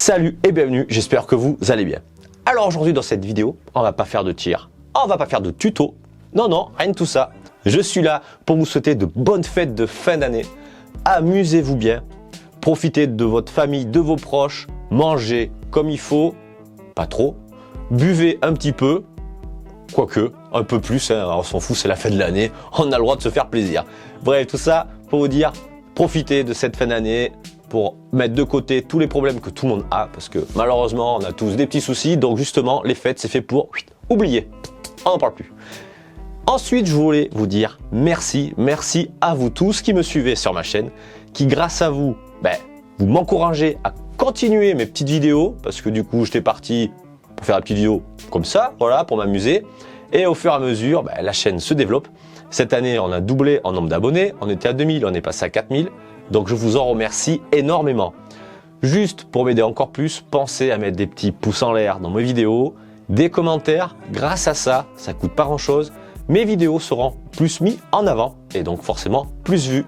Salut et bienvenue, j'espère que vous allez bien. Alors aujourd'hui dans cette vidéo, on va pas faire de tir, on va pas faire de tuto, non, rien de tout ça. Je suis là pour vous souhaiter de bonnes fêtes de fin d'année. Amusez-vous bien, profitez de votre famille, de vos proches, mangez comme il faut, pas trop, buvez un petit peu, quoique un peu plus, hein, on s'en fout, c'est la fin de l'année, on a le droit de se faire plaisir. Bref, tout ça pour vous dire, profitez de cette fin d'année pour mettre de côté tous les problèmes que tout le monde a, parce que malheureusement on a tous des petits soucis, donc justement les fêtes c'est fait pour oublier, on n'en parle plus. Ensuite je voulais vous dire merci à vous tous qui me suivez sur ma chaîne, qui grâce à vous, vous m'encouragez à continuer mes petites vidéos, parce que du coup j'étais parti pour faire une petite vidéo comme ça, voilà, pour m'amuser, et au fur et à mesure la chaîne se développe. Cette année on a doublé en nombre d'abonnés, on était à 2000, on est passé à 4000. Donc je vous en remercie énormément. Juste pour m'aider encore plus, pensez à mettre des petits pouces en l'air dans mes vidéos, des commentaires. Grâce à ça, ça coûte pas grand chose. Mes vidéos seront plus mises en avant et donc forcément plus vues.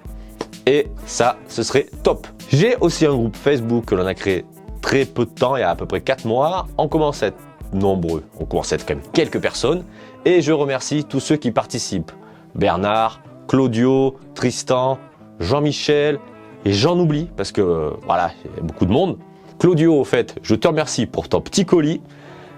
Et ça, ce serait top. J'ai aussi un groupe Facebook que l'on a créé très peu de temps, il y a à peu près 4 mois. On commence à être nombreux, on commence à être quand même quelques personnes. Et je remercie tous ceux qui participent. Bernard, Claudio, Tristan, Jean-Michel, et j'en oublie parce que voilà, il y a beaucoup de monde. Claudio, au fait, je te remercie pour ton petit colis.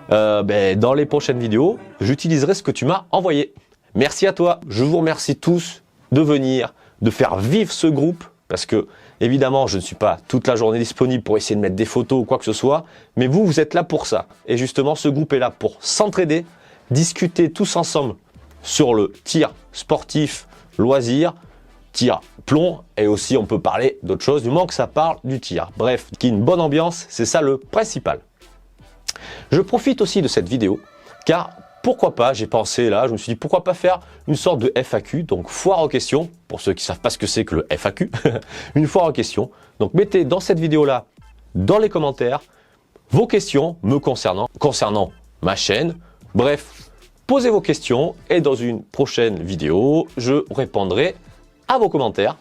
Dans les prochaines vidéos, j'utiliserai ce que tu m'as envoyé. Merci à toi. Je vous remercie tous de venir, de faire vivre ce groupe parce que évidemment, je ne suis pas toute la journée disponible pour essayer de mettre des photos ou quoi que ce soit, mais vous êtes là pour ça. Et justement, ce groupe est là pour s'entraider, discuter tous ensemble sur le tir sportif, loisir, tir plomb, et aussi on peut parler d'autre chose du moment que ça parle du tir. Bref, qu'il y ait une bonne ambiance, c'est ça le principal. Je profite aussi de cette vidéo car pourquoi pas, j'ai pensé là, je me suis dit pourquoi pas faire une sorte de FAQ, donc foire aux questions, pour ceux qui ne savent pas ce que c'est que le FAQ, une foire aux questions. Donc mettez dans cette vidéo là, dans les commentaires, vos questions me concernant ma chaîne, bref, posez vos questions et dans une prochaine vidéo, je répondrai à vos commentaires.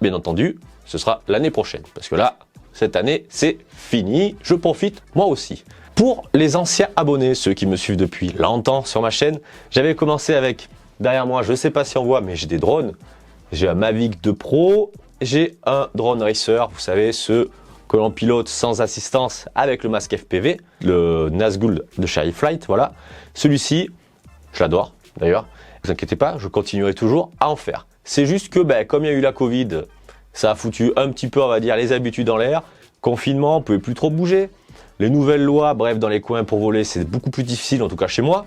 Bien entendu, ce sera l'année prochaine. Parce que là, cette année, c'est fini. Je profite moi aussi. Pour les anciens abonnés, ceux qui me suivent depuis longtemps sur ma chaîne, j'avais commencé avec, derrière moi, je ne sais pas si on voit, mais j'ai des drones. J'ai un Mavic 2 Pro, j'ai un drone racer, vous savez, ceux que l'on pilote sans assistance avec le masque FPV, le Nazgul de chez iFlight, voilà. Celui-ci, je l'adore d'ailleurs. Ne vous inquiétez pas, je continuerai toujours à en faire. C'est juste que comme il y a eu la Covid, ça a foutu un petit peu, on va dire, les habitudes en l'air. Confinement, on ne pouvait plus trop bouger. Les nouvelles lois, bref, dans les coins pour voler, c'est beaucoup plus difficile, en tout cas chez moi.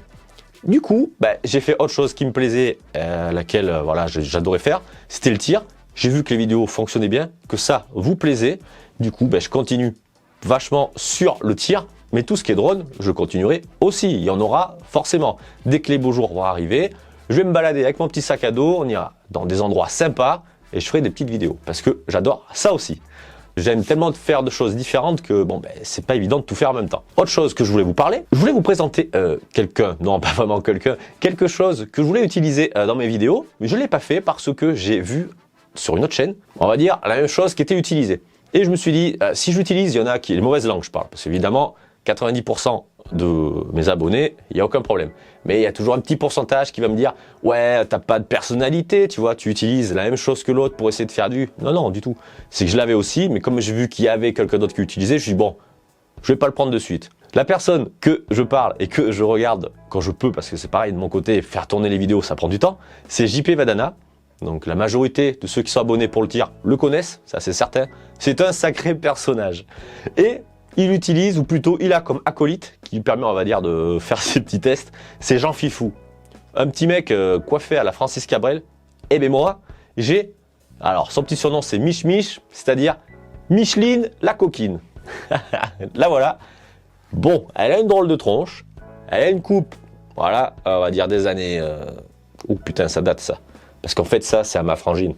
Du coup, j'ai fait autre chose qui me plaisait, laquelle voilà, j'adorais faire, c'était le tir. J'ai vu que les vidéos fonctionnaient bien, que ça vous plaisait. Du coup, je continue vachement sur le tir. Mais tout ce qui est drone, je continuerai aussi. Il y en aura forcément. Dès que les beaux jours vont arriver, je vais me balader avec mon petit sac à dos, on ira dans des endroits sympas et je ferai des petites vidéos parce que j'adore ça aussi. J'aime tellement faire de choses différentes que c'est pas évident de tout faire en même temps. Autre chose que je voulais vous parler, je voulais vous présenter quelque chose que je voulais utiliser dans mes vidéos, mais je ne l'ai pas fait parce que j'ai vu sur une autre chaîne, on va dire, la même chose qui était utilisée. Et je me suis dit, si je l'utilise, il y en a qui, les mauvaises langues je parle, parce qu'évidemment, 90% de mes abonnés, il n'y a aucun problème. Mais il y a toujours un petit pourcentage qui va me dire « Ouais, t'as pas de personnalité, tu vois, tu utilises la même chose que l'autre pour essayer de faire du... » Non, du tout. C'est que je l'avais aussi, mais comme j'ai vu qu'il y avait quelqu'un d'autre qui l'utilisait, je me suis dit « Bon, je vais pas le prendre de suite. » La personne que je parle et que je regarde quand je peux, parce que c'est pareil de mon côté, faire tourner les vidéos, ça prend du temps, c'est JP Vadana. Donc la majorité de ceux qui sont abonnés pour le tir le connaissent, ça c'est certain. C'est un sacré personnage. Et il utilise, ou plutôt il a comme acolyte, qui lui permet, on va dire, de faire ses petits tests, c'est Jean Fifou. Un petit mec coiffé à la Francis Cabrel. Et moi, j'ai... Alors, son petit surnom, c'est Mich Mich, c'est-à-dire Micheline la coquine. Là, voilà. Bon, elle a une drôle de tronche. Elle a une coupe, voilà, on va dire des années... Oh putain, ça date, ça. Parce qu'en fait, ça, c'est à ma frangine.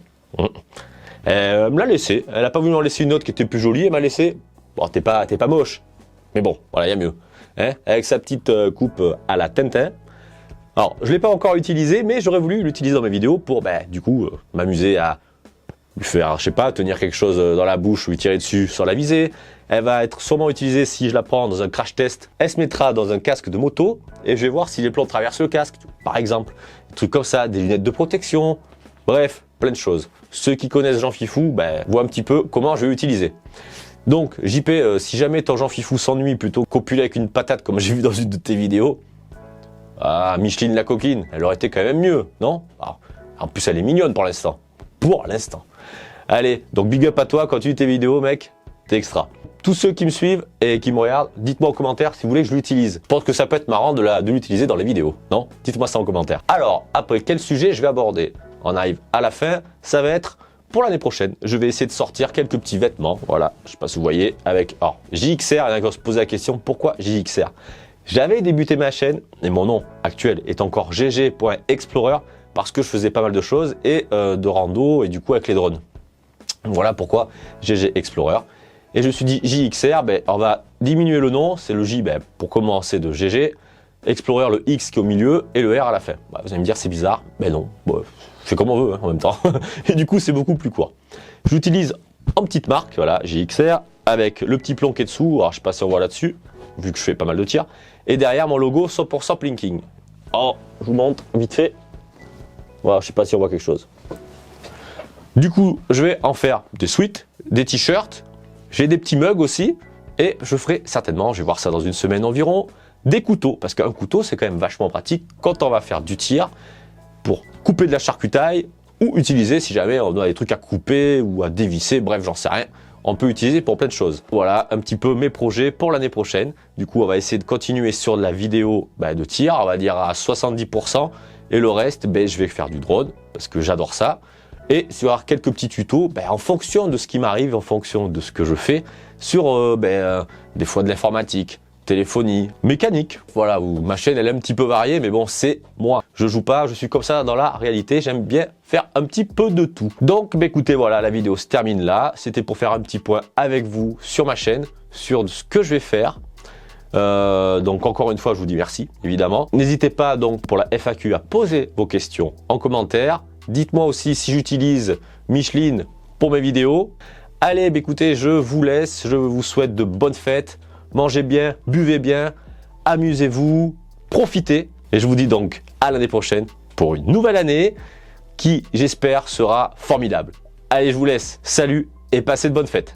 Elle me l'a laissé. Elle n'a pas voulu m'en laisser une autre qui était plus jolie. Elle m'a laissé... Bon, t'es pas moche, mais bon, voilà, il y a mieux. Hein, avec sa petite coupe à la Tintin. Alors, je ne l'ai pas encore utilisé, mais j'aurais voulu l'utiliser dans mes vidéos pour, du coup, m'amuser à lui faire, je sais pas, tenir quelque chose dans la bouche ou lui tirer dessus sur la visée. Elle va être sûrement utilisée si je la prends dans un crash test. Elle se mettra dans un casque de moto et je vais voir si les plombs traversent le casque, par exemple. Des trucs comme ça, des lunettes de protection, bref, plein de choses. Ceux qui connaissent Jean Fifou, voient un petit peu comment je vais l'utiliser. Donc, JP, si jamais ton Jean Fifou s'ennuie plutôt qu'opuler avec une patate comme j'ai vu dans une de tes vidéos, ah, Micheline la coquine, elle aurait été quand même mieux, non? En plus, elle est mignonne pour l'instant. Pour l'instant. Allez, donc big up à toi, continue tes vidéos, mec, t'es extra. Tous ceux qui me suivent et qui me regardent, dites-moi en commentaire si vous voulez que je l'utilise. Je pense que ça peut être marrant de l'utiliser dans les vidéos, non? Dites-moi ça en commentaire. Alors, après, quel sujet je vais aborder? On arrive à la fin, ça va être pour l'année prochaine. Je vais essayer de sortir quelques petits vêtements, voilà, je sais pas si vous voyez, avec JXR, il y en a qui vont se poser la question, pourquoi JXR? J'avais débuté ma chaîne, et mon nom actuel est encore gg.explorer, parce que je faisais pas mal de choses, et de rando, et du coup avec les drones. Voilà pourquoi GG Explorer. Et je me suis dit JXR, on va diminuer le nom, c'est le J pour commencer de GG, Explorer le X qui est au milieu et le R à la fin. Vous allez me dire c'est bizarre, mais non, je fais comme on veut en même temps. Et du coup c'est beaucoup plus court. Je l'utilise en petite marque, voilà, JXR, avec le petit plomb qui est dessous, alors je sais pas si on voit là-dessus, vu que je fais pas mal de tirs, et derrière mon logo 100% Plinking. Alors je vous montre vite fait, voilà, je sais pas si on voit quelque chose. Du coup je vais en faire des sweats, des t-shirts, j'ai des petits mugs aussi, et je ferai certainement, je vais voir ça dans une semaine environ, des couteaux, parce qu'un couteau c'est quand même vachement pratique quand on va faire du tir pour couper de la charcutaille ou utiliser si jamais on a des trucs à couper ou à dévisser, bref j'en sais rien, on peut utiliser pour plein de choses. Voilà un petit peu mes projets pour l'année prochaine. Du coup on va essayer de continuer sur de la vidéo de tir, on va dire à 70%, et le reste je vais faire du drone parce que j'adore ça. Et sur quelques petits tutos en fonction de ce qui m'arrive, en fonction de ce que je fais, sur des fois de l'informatique, téléphonie, mécanique. Voilà, où ma chaîne elle est un petit peu variée, mais bon, c'est moi. Je joue pas, je suis comme ça dans la réalité, j'aime bien faire un petit peu de tout. Donc, écoutez, voilà, la vidéo se termine là. C'était pour faire un petit point avec vous sur ma chaîne, sur ce que je vais faire. Donc encore une fois, je vous dis merci, évidemment. N'hésitez pas donc pour la FAQ à poser vos questions en commentaire. Dites-moi aussi si j'utilise Micheline pour mes vidéos. Allez, écoutez, je vous laisse, je vous souhaite de bonnes fêtes. Mangez bien, buvez bien, amusez-vous, profitez. Et je vous dis donc à l'année prochaine pour une nouvelle année qui, j'espère, sera formidable. Allez, je vous laisse. Salut et passez de bonnes fêtes.